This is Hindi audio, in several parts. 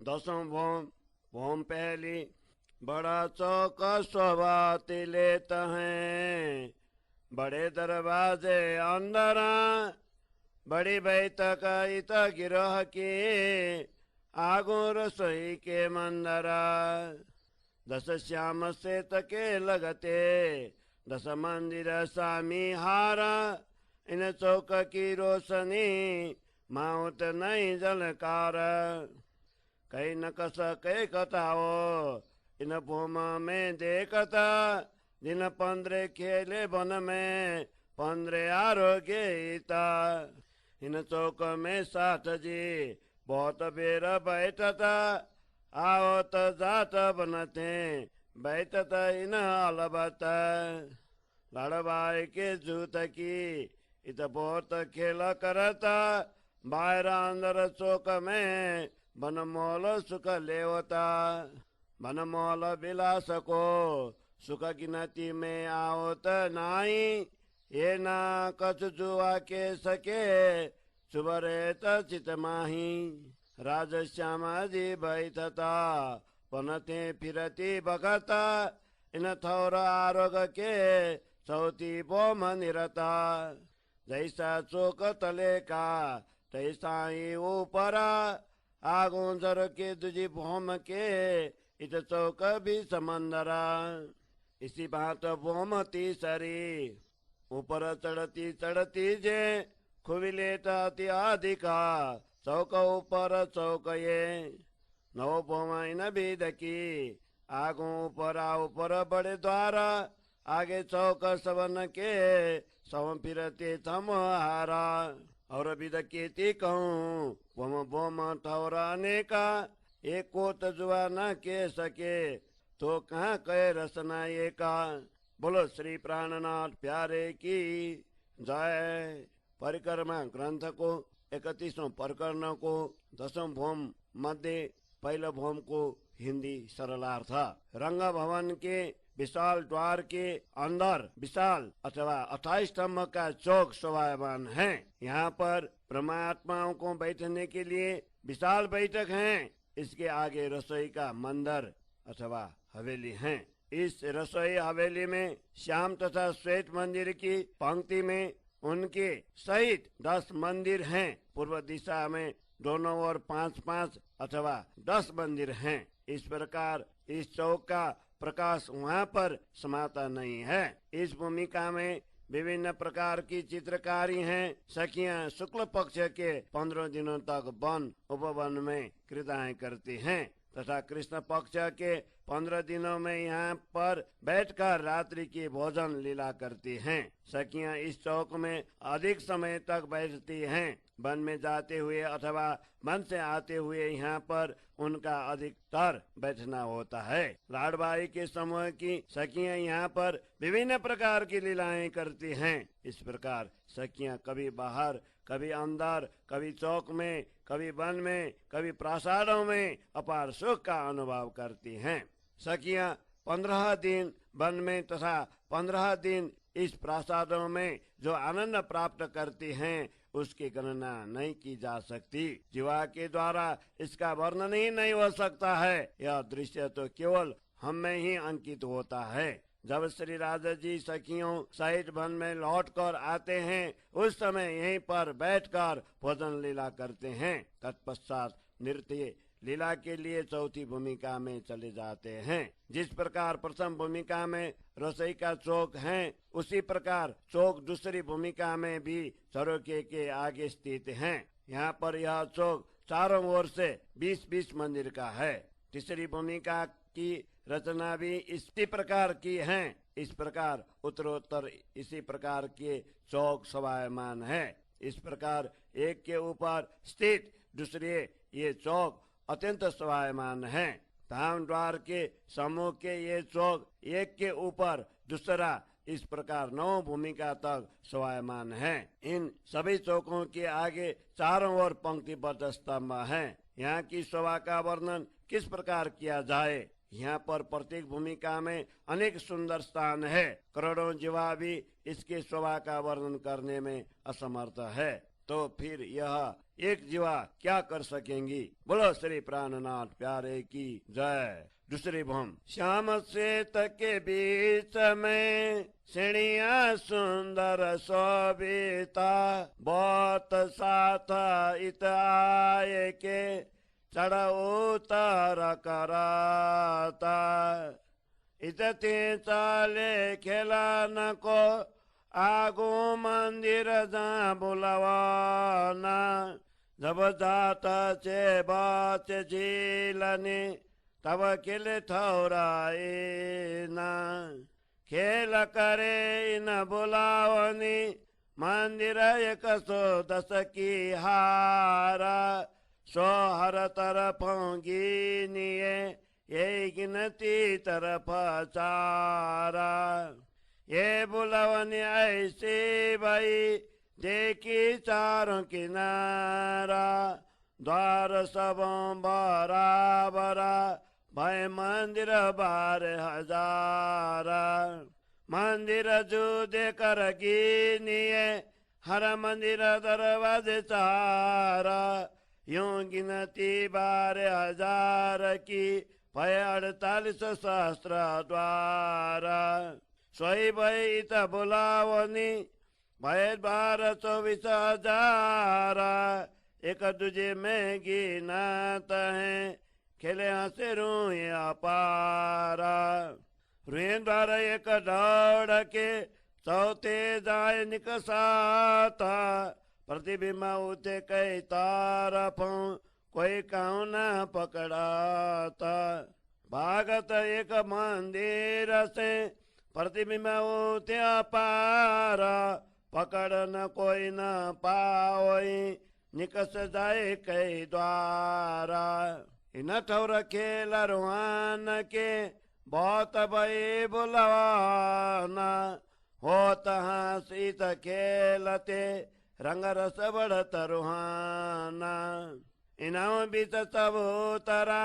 दसम भोम भोम पहली बड़ा चौक शोभा तिलेत हैं, बड़े दरवाजे अंदर बड़ी बैठक इत गिरह की आगो रसोई के मंदरा। दस श्याम से तके लगते दस मंदिर स्वामी हारा, इन चौक की रोशनी माउत नहीं जलकार। कई न कस कई कथाओ इन भूम में देखता, दिन 15 खेले वन में 15 आरोग्य ईता। इन चौक में साथ जी बहुत बेर बैठता, आवत जात बनते बैठता इन अलबत। लड़बाई के जूत की इत बहुत खेल करता, बाहर अंदर चौक में बनमोल सुख लेवता। बनमोल विलास को सुख गिनती में आवत नाई, ये ना कछ जुआ के सके चुबरे चित माही। राजश्यामा जी बैठता पनते फिरती बगता, इन थौर आरोग के चौथी बोम निरता। जैसा चौक तले का तैसा ही ऊपरा, आगोंजर के दूजी भोम के इत चौक भी समंदरा। इसी बात भोम तीसरी ऊपर चढ़ती चढ़ती जे खुविलेटा अधिका, चौक ऊपर चौक ये नौ भोम इन बीद की आगो ऊपर बड़े द्वारा। आगे चौक सबन के सव फिरते थम हारा, और विद केती कहूँ भोम भोम ठौराने का। एक कोत जुआ न के सके तो कहाँ कहे रसना ये का। बोलो श्री प्राणनाथ प्यारे की जय। परिक्रमा ग्रंथ को 31वां प्रकरण को 10वां भोम मध्य पहले भोम को हिंदी सरलार्थ। रंग भवन के विशाल द्वार के अंदर विशाल अथवा 28 स्तंभ का चौक शोभायमान है। यहाँ पर परमात्माओं को बैठने के लिए विशाल बैठक है। इसके आगे रसोई का मंदिर अथवा हवेली है। इस रसोई हवेली में श्याम तथा श्वेत मंदिर की पंक्ति में उनके सहित 10 मंदिर हैं। पूर्व दिशा में दोनों ओर 5-5 अथवा 10 मंदिर हैं। इस प्रकार इस चौक का प्रकाश वहाँ पर समाता नहीं है। इस भूमिका में विभिन्न प्रकार की चित्रकारी हैं। सखियां शुक्ल पक्ष के 15 दिनों तक वन उपवन में क्रीड़ाएं करती हैं तथा कृष्ण पक्ष के 15 दिनों में यहाँ पर बैठकर रात्रि की भोजन लीला करती हैं। सखियां इस चौक में अधिक समय तक बैठती हैं। वन में जाते हुए अथवा वन से आते हुए यहाँ पर उनका अधिकतर बैठना होता है। लाडबाई के समूह की सखियां यहाँ पर विभिन्न प्रकार की लीलाएं करती हैं। इस प्रकार सखियां कभी बाहर, कभी अंदर, कभी चौक में, कभी वन में, कभी प्रासादों में अपार सुख का अनुभव करती हैं। सखियां 15 दिन वन में तथा 15 दिन इस प्रासादों में जो आनंद प्राप्त करती हैं उसकी गणना नहीं की जा सकती। जीवा के द्वारा इसका वर्णन ही नहीं हो सकता है। यह दृश्य तो केवल हम में ही अंकित होता है। जब श्री राजा जी सखियों सहित वन में लौट कर आते हैं उस समय यहीं पर बैठकर भोजन लीला करते हैं। तत्पश्चात नृत्य लीला के लिए चौथी भूमिका में चले जाते हैं। जिस प्रकार प्रथम भूमिका में रसोई का चौक है उसी प्रकार चौक दूसरी भूमिका में भी चौरोके के आगे स्थित है। यहाँ पर यह चौक चारों ओर से 20-20 मंदिर का है। तीसरी भूमिका की रचना भी इसी प्रकार की है। इस प्रकार उत्तरोत्तर इसी प्रकार के चौक शोभायमान है। इस प्रकार एक के ऊपर स्थित दूसरे ये चौक अत्यंत शोभायमान है। धाम द्वार के समूह के ये चौक एक के ऊपर दूसरा इस प्रकार 9 भूमिका तक शोभायमान है। इन सभी चौकों के आगे चारों ओर पंक्तिबद्ध स्तंभ हैं। यहाँ की शोभा का वर्णन किस प्रकार किया जाए। यहाँ पर प्रत्येक भूमिका में अनेक सुंदर स्थान है। करोड़ों जीवा भी इसके शोभा का वर्णन करने में असमर्थ है। तो फिर यह एक जीवा क्या कर सकेंगी। बोलो श्री प्राणनाथ प्यारे की जय। दूसरी भूम। श्याम श्वेत के बीच में श्रेणिया सुंदर शोभिता, बहुत साथ इत आए के चढ़ उतर कराता। इतते चाले खेला न को आगो मंदिर जा बुलावाना। जब जाता चे बात झीलने तब खेल ठौराए ना। खेल करे इन बुलावनी मंदिर 110 की हारा। 100 हर तरफों गिनिए ये गिनती तरफ चारा। ये बुलावनी ऐसी भाई देखी चारों किनारा। द्वार सबों बराबरा भाई मंदिर 12,000। मंदिर जो देकर गिनिए हर मंदिर दरवाजे 4। यूं गिनती 12,000 की भय 48 सहस्त्र द्वार। सोई भई इत बुलावनी भय 12-24,000। एक दूजे में गिनात है खेले हंसे रूए अपारा। रुए द्वार एक दौड़ के चौथे जाए निकसाता। प्रतिबिंब उठे कई तरफों कोई काऊ न पकड़ाता। भागत एक मंदिर से प्रतिबिंब उठे अपारा। पकड़ न कोई न पाओई निकस जाए कई द्वारा। इन ठौर खेल रुहान के बहुत भई बुलवाना। होत हंसित खेलते रंग रस बढ़त रुहाना। इनाम बीत सब उतरा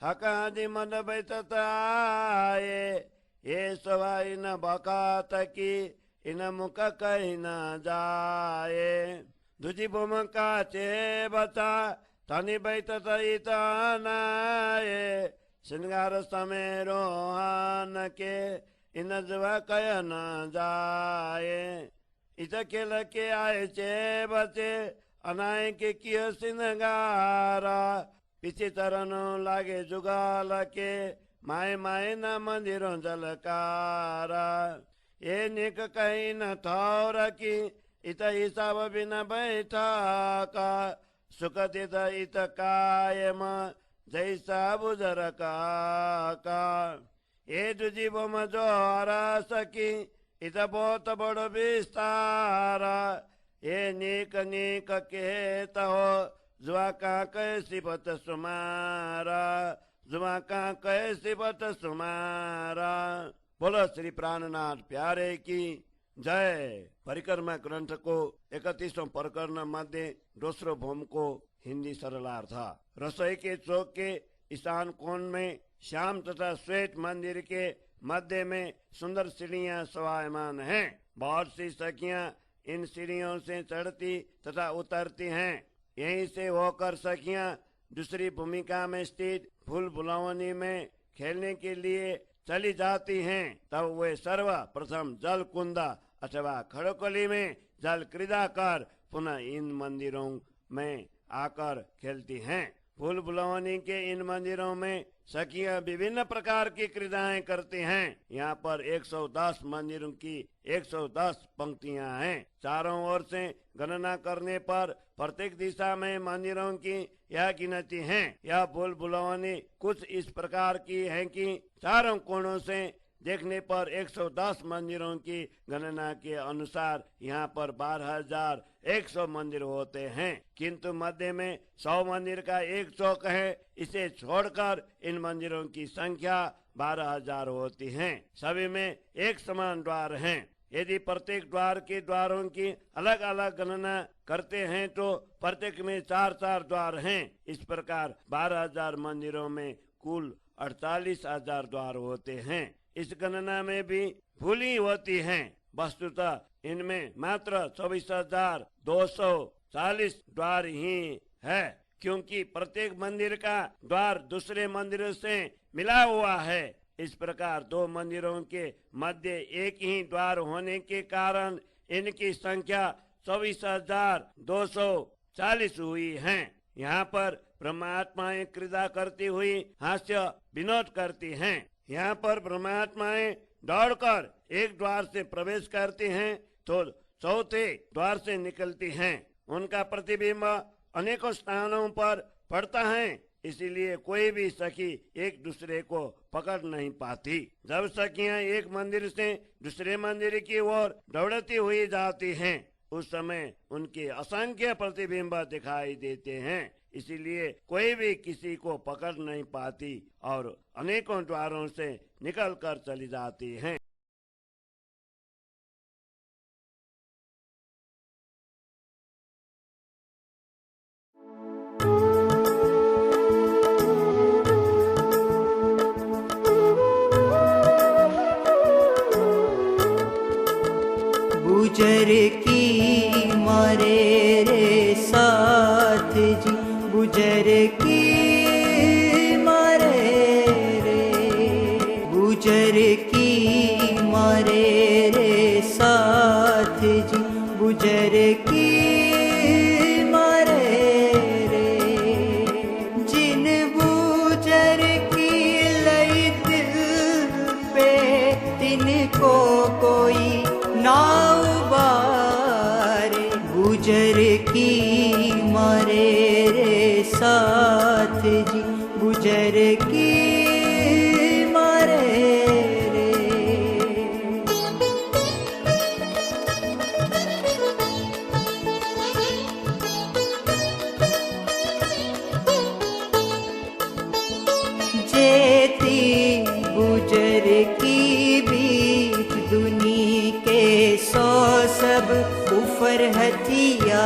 हकादी मन बैठत आए। ये सवाई न बकात की इन मुख कहीं न जाए। दूजी भूम का चे बचा तनी बैठत इतनाए। श्रृंगार समय रोहान के इन जुआ कह न जाए। इत खेल के आए चे बचे अनाय के कियो श्रृंगारा। पीछे तरन लागे जुगाल के माए माए न मंदिरों जलकारा। ये निक कहीं न ठौर की इत हिसाब बिना बैठा का। सुख तित इत कायम जैसा बुजर का। ये दूजी बोम जो हरा सकी इत बहुत बड़ो विस्तारा। ये नीक नीक कहत हो जुआ का कैसी पत सुमारा। जुआ का कैसी पत सुमारा। बोलो श्री प्राणनाथ प्यारे की जय। परिक्रमा ग्रंथ को 31वां प्रकरण मध्य दूसरो भूम को हिंदी सरलार्थ। रसोई के चौक के ईशान कोण में श्याम तथा श्वेत मंदिर के मध्य में सुंदर सीढ़ियां शोभायमान हैं। बहुत सी सखियां इन सीढ़ियों से चढ़ती तथा उतरती हैं। यहीं से होकर सखियां दूसरी भूमिका में स्थित फूल बुलावनी में खेलने के लिए चली जाती हैं। तब वे सर्वप्रथम जल कुंदा अथवा खड़ोकली में जल क्रीड़ा कर पुनः इन मंदिरों में आकर खेलती हैं। फूल बुलावनी के इन मंदिरों में सखियां विभिन्न प्रकार की क्रीड़ाएं करती हैं। यहाँ पर 110 मंदिरों की 110 पंक्तियां हैं। चारों ओर से गणना करने पर प्रत्येक दिशा में मंदिरों की यह गिनती है। यह फूल बुलावनी कुछ इस प्रकार की है कि चारों कोणों से देखने पर 110 मंदिरों की गणना के अनुसार यहाँ पर 12,100 मंदिर होते हैं। किंतु मध्य में 100 मंदिर का एक चौक है। इसे छोड़कर इन मंदिरों की संख्या 12,000 होती है। सभी में एक समान द्वार हैं। यदि प्रत्येक द्वार के द्वारों की अलग अलग गणना करते हैं तो प्रत्येक में 4-4 द्वार हैं। इस प्रकार 12,000 मंदिरों में कुल 48,000 द्वार होते हैं। इस गणना में भी भूली होती हैं। वस्तुतः इनमें मात्र 24,200 40 द्वार ही है, क्योंकि प्रत्येक मंदिर का द्वार दूसरे मंदिर से मिला हुआ है। इस प्रकार दो मंदिरों के मध्य एक ही द्वार होने के कारण इनकी संख्या 24,240 हुई है। यहाँ पर परमात्माएं क्रीड़ा करती हुई हास्य विनोद करती हैं। यहाँ पर परमात्माएं दौड़कर एक द्वार से प्रवेश करती हैं तो चौथे द्वार से निकलती हैं। उनका प्रतिबिंब अनेकों स्थानों पर पड़ता है, इसीलिए कोई भी सखी एक दूसरे को पकड़ नहीं पाती। जब सखियां एक मंदिर से दूसरे मंदिर की ओर दौड़ती हुई जाती हैं, उस समय उनके असंख्य प्रतिबिंब दिखाई देते हैं, इसीलिए कोई भी किसी को पकड़ नहीं पाती और अनेकों द्वारों से निकलकर चली जाती हैं। गुजर की मारे रे साथ जी, गुजर की मारे रे, गुजर की मारे रे साथ जी, गुजर की मारे रे। जिन गुजर की लई दिल पे, तिनको कोई ना उबारे। गुजर की मारे रे साथ जी, गुजर की मारे रे। जेती गुजर की बीच दुनी के 100 सब कुफर हथिया।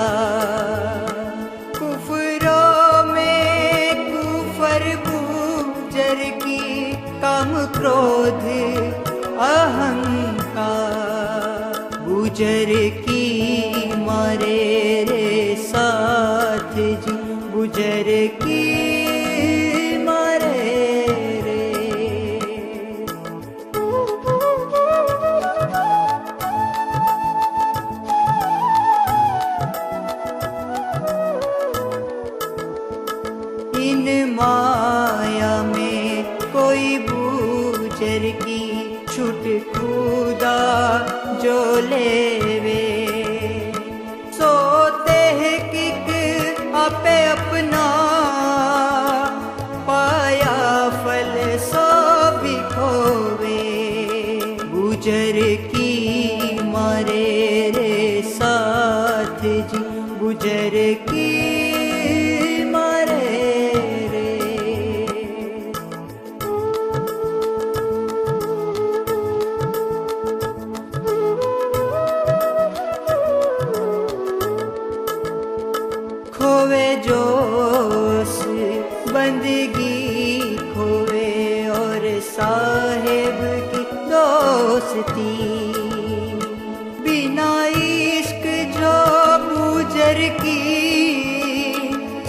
कुफरों में कुफर गुजर की, काम क्रोध अहंकार। गुजर की मारे रे साथ जी, गुजर की मारे रे। इन माया में कोई गुजर की छुट खुदा जो लेवे। सोते है किक आपे अपना, पाया फल सो भी खोवे। गुजर की मारे रे साथ जी, गुजर की मारे रे। खोवे जोश बंदगी खोवे, और साहेब की दोस्ती। बिना इश्क जो गुजर की,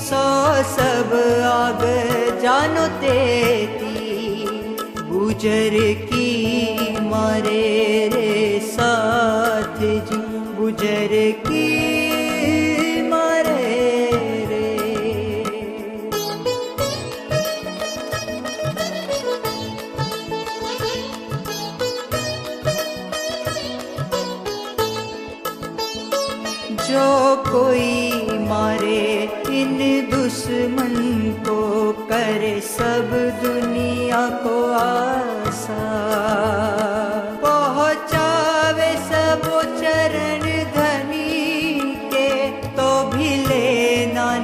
100 सब आग जानो तेती। गुजर की मारे रे साथ जी, गुजर की मारे रे। जो कोई मारे इन दुश्मन को, करे सब दुनिया को आसा। पहुँचावे सब चरण धनी के, तो भी लेना न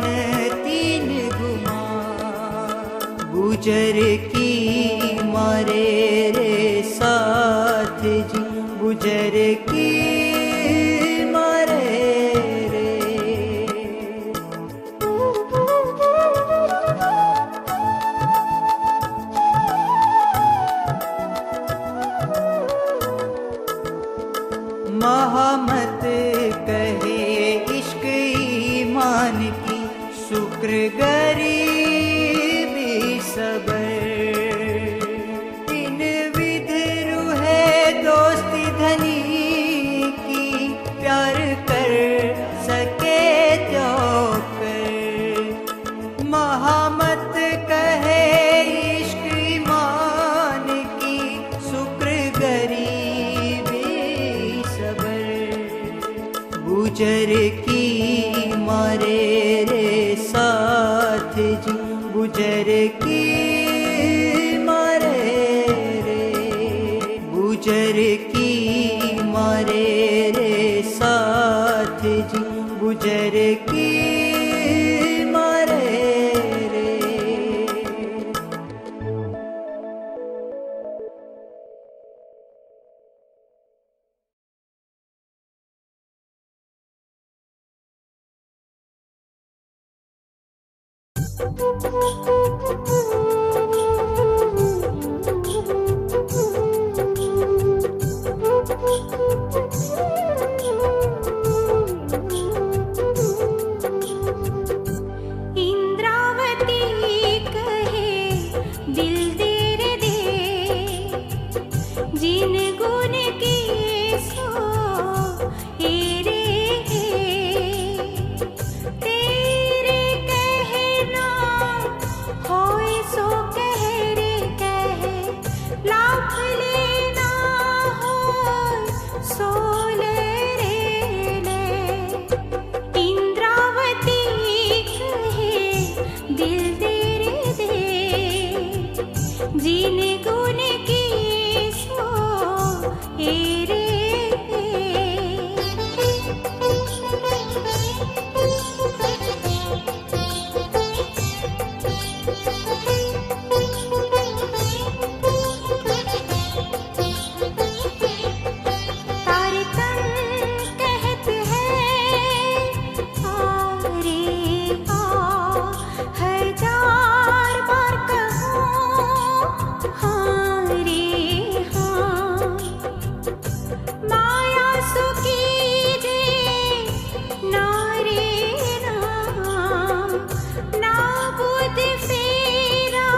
3 गुमा। गुजर की मारे रे साथ जी, गुजर की मारे रे। महामत कहे इश्क कहामत कहे इश्क ईमान की, शुक्र गरीबी सबर। गुजर की मारे रे साथ जी, गुजर की मारे रे, गुजर की मारे रे साथ जी, गुजर की मारे रे। इंद्रावती कहे दिल देर दे, जिन गुण की सो हेरे तेरे कहना होए सो कह रे कह, लाभ लेना हो सो ले रे ले। इंद्रावती कहे दिल देर दे, जिन गुण की सो हेरे तारे तन कहत है आरे आ, हजार बार कहूँ हाँ रे हाँ। माया सुखी दे ना रे ना, ना बुध फेरा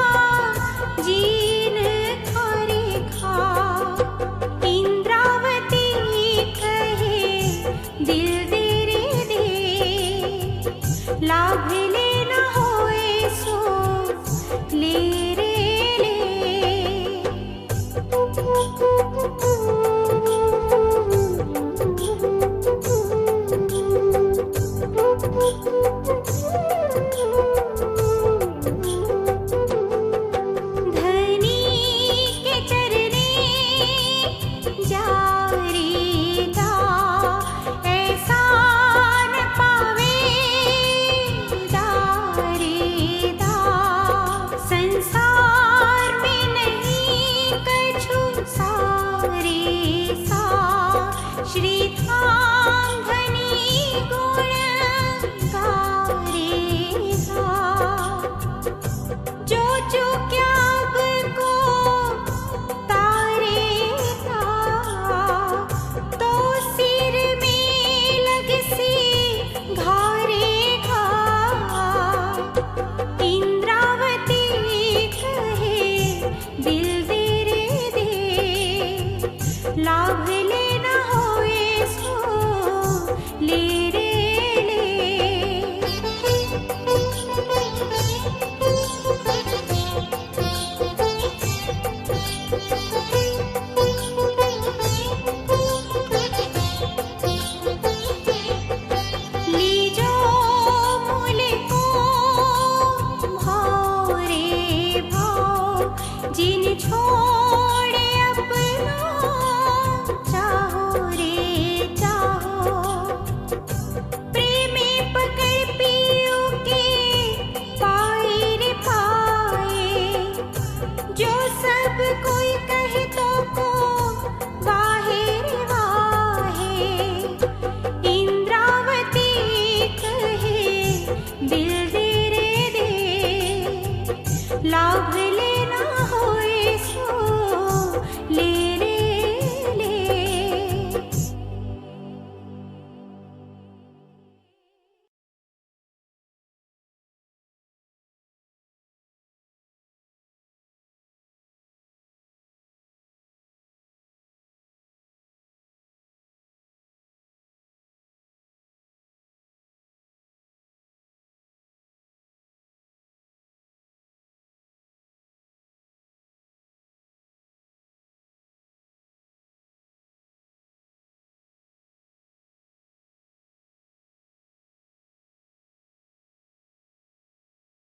जीन खारे खा। इंद्रावती कहे दिल दे रे दे, लाभ लेना होए सो ले रे धनी के चरने जा रे दा, ऐसा न पावे दा रे दा। संसार में नहीं कछु सारे सा, श्री धाम धनी गुण गारे सा। जो चूक्या अब को तारे ता, तो सिर में लग सी घारे घा। इंद्रावती कहे दिल दे रे दे, लाभ लेना होए सो ले रे लीजो मूल को भाव रे भाव, जिन छोड़े अपना चाहो रे चाहो। प्रेमी पकड़ पियो के पाए रे पाए, जो सब कोई कहे तो को वाहे रे वाहे। इंद्रावती कहे दिल दे रे दे, लाभ